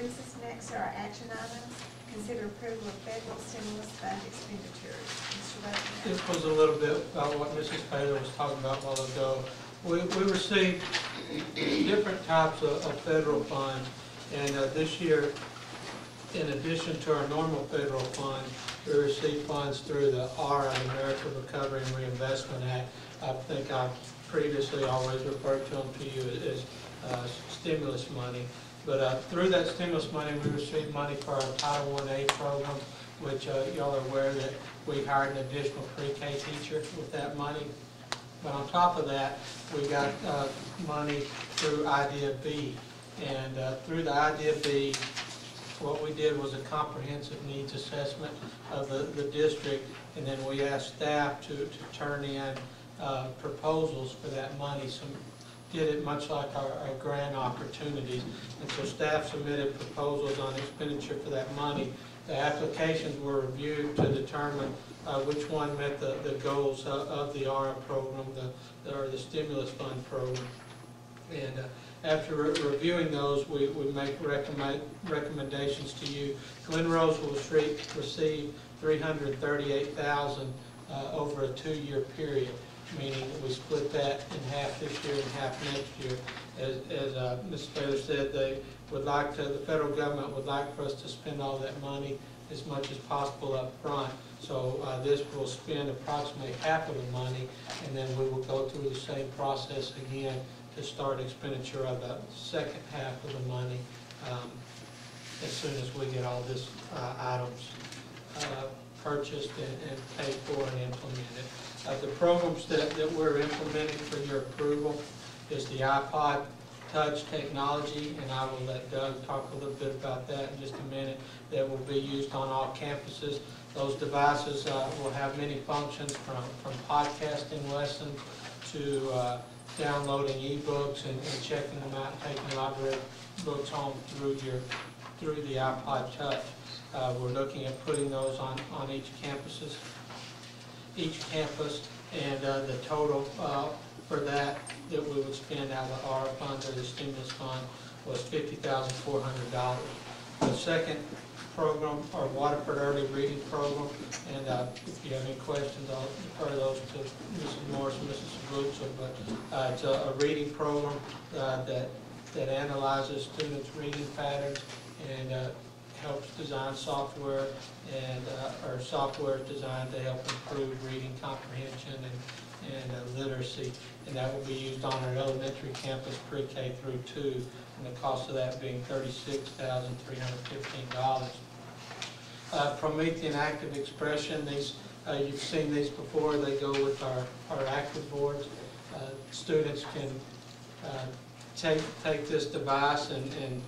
brings us next to our action items. Consider approval of federal stimulus fund expenditures. Mr. Butler. This was a little bit about what Mrs. Baylor was talking about a while ago. We received different types of federal funds, and this year, in addition to our normal federal funds, we received funds through the ARA, the American Recovery and Reinvestment Act. I think I've previously always referred to them to you as stimulus money. But through that stimulus money, we received money for our Title I-A program, which y'all are aware that we hired an additional pre-K teacher with that money. But on top of that, we got money through Idea B. And through the Idea B, what we did was a comprehensive needs assessment of the district, and then we asked staff to turn in proposals for that money. Some did it much like our grant opportunities. And so staff submitted proposals on expenditure for that money. The applications were reviewed to determine which one met the goals of the ARA program, or the stimulus fund program. And after reviewing those, we make recommendations to you. Glen Rose will receive $338,000 over a 2-year period, meaning we split that in half this year and half next year. As Mrs. Baylor said, they would like to, the federal government would like for us to spend all that money as much as possible up front. So this will spend approximately half of the money, and then we will go through the same process again to start expenditure of the second half of the money as soon as we get all these items purchased and paid for and implemented. The programs that we're implementing for your approval is the iPod Touch technology, and I will let Doug talk a little bit about that in just a minute, that will be used on all campuses. Those devices will have many functions, from podcasting lessons to downloading ebooks and checking them out and taking library books home through the iPod Touch. We're looking at putting those on each campus, and the total for that we would spend out of the ARA fund or the stimulus fund was $50,400. The second program, our Waterford Early Reading Program, and if you have any questions, I'll refer those to Mrs. Morris and Mrs. Sabuzza, but it's a reading program that analyzes students' reading patterns and helps design software, and our software is designed to help improve reading comprehension and literacy, and that will be used on our elementary campus pre-K through 2, and the cost of that being $36,315. Promethean Active Expression, these you've seen these before. They go with our active boards. Students can take this device and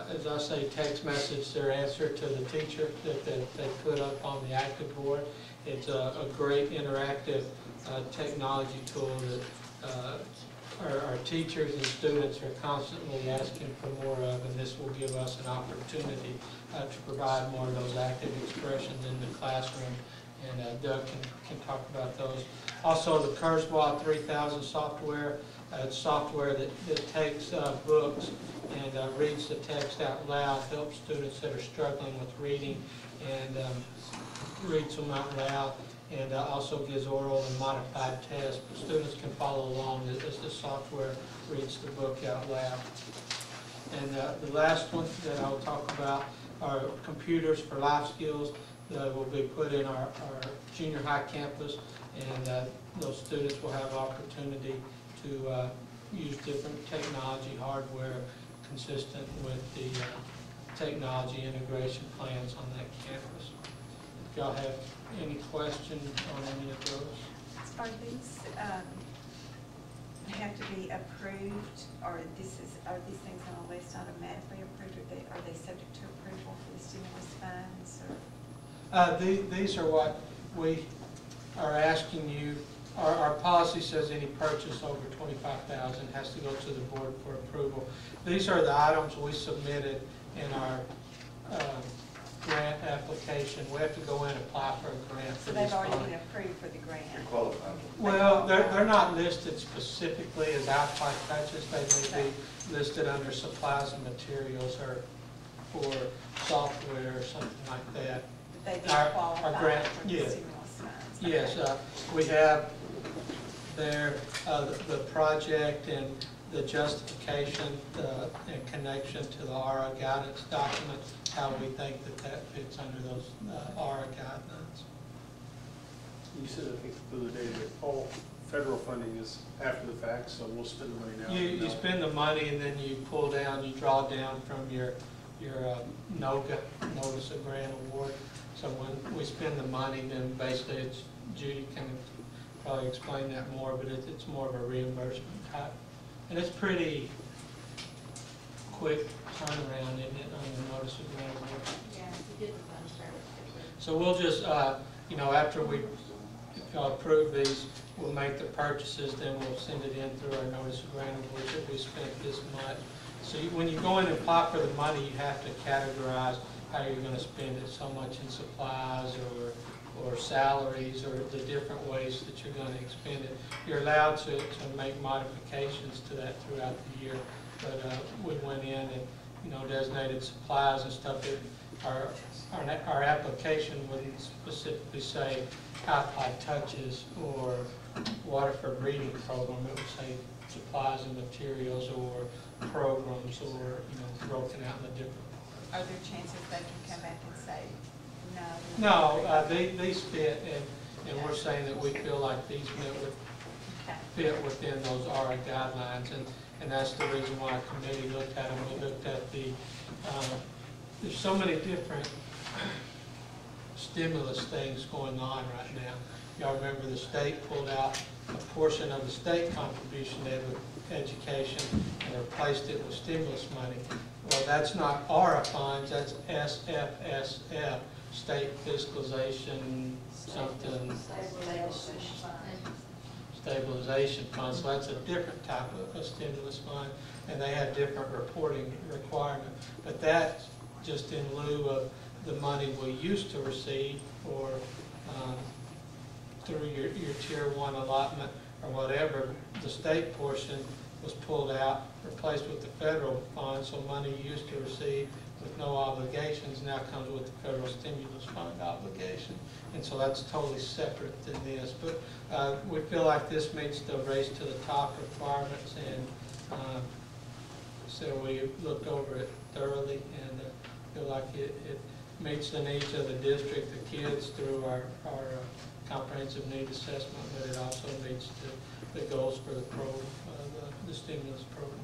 as I say, text message their answer to the teacher that they put up on the active board. It's a great interactive technology tool that our teachers and students are constantly asking for more of, and this will give us an opportunity to provide more of those active expressions in the classroom, and Doug can talk about those. Also, the Kurzweil 3000 software, it's software that takes books and reads the text out loud, helps students that are struggling with reading, and reads them out loud, and also gives oral and modified tests. Students can follow along as the software reads the book out loud. And the last one that I will talk about are computers for life skills that will be put in our junior high campus, and those students will have opportunity to use different technology hardware consistent with the technology integration plans on that campus. If y'all have any questions on any of those? Are these have to be approved, or are these things on the list automatically approved, or are they subject to approval for the stimulus funds? Or? These are what we are asking you. Our policy says any purchase over $25,000 has to go to the board for approval. These are the items we submitted in our grant application. We have to go in and apply for a grant for these. So they've already been approved for the grant. You're qualified. Well, they're not listed specifically as iPod Touches. They may be listed under supplies and materials, or for software or something like that. They do Our qualify grant, for the yes. stimulus funds. Yes, Okay. we have there the project and the justification and connection to the ARA guidance document, how we think that that fits under those ARA guidelines. You said, I think, the other day that all federal funding is after the fact, so we'll spend the money now. You spend the money and then you pull down, you draw down from your NOGA, Notice of Grant Award. So when we spend the money, then basically it's, Judy can probably explain that more, but it's more of a reimbursement type. And it's pretty quick turnaround, isn't it, on the Notice of Grant Award? Yeah, we did the funds fairly quickly. So we'll just, after we, if y'all approve these, we'll make the purchases, then we'll send it in through our Notice of Grant Award that we spent this much. So when you go in and apply for the money, you have to categorize how you're going to spend it, so much in supplies or salaries or the different ways that you're going to expend it. You're allowed to make modifications to that throughout the year, but we went in and designated supplies and stuff. Our application wouldn't specifically say iPod touches or Waterford reading program. It would say supplies and materials or programs or broken out in the different. Are there chances they can come back and say, no? No, these fit, and we're saying that we feel like these fit within those ARA guidelines, and that's the reason why our committee looked at them. We looked at the, there's so many different stimulus things going on right now. Y'all remember the state pulled out a portion of the state contribution to education and replaced it with stimulus money. Well, that's not ARA funds, that's SFSF, State Fiscalization something. Stabilization fund. So that's a different type of stimulus fund, and they have different reporting requirements. But that's just in lieu of the money we used to receive, or through your tier 1 allotment or whatever. The state portion was pulled out, replaced with the federal fund, so money you used to receive with no obligations now comes with the federal stimulus fund obligation. And so that's totally separate than this. But we feel like this meets the race to the top requirements, and so we looked over it thoroughly and feel like it meets the needs of the district, the kids, through our comprehensive need assessment, but it also meets the goals for the stimulus program.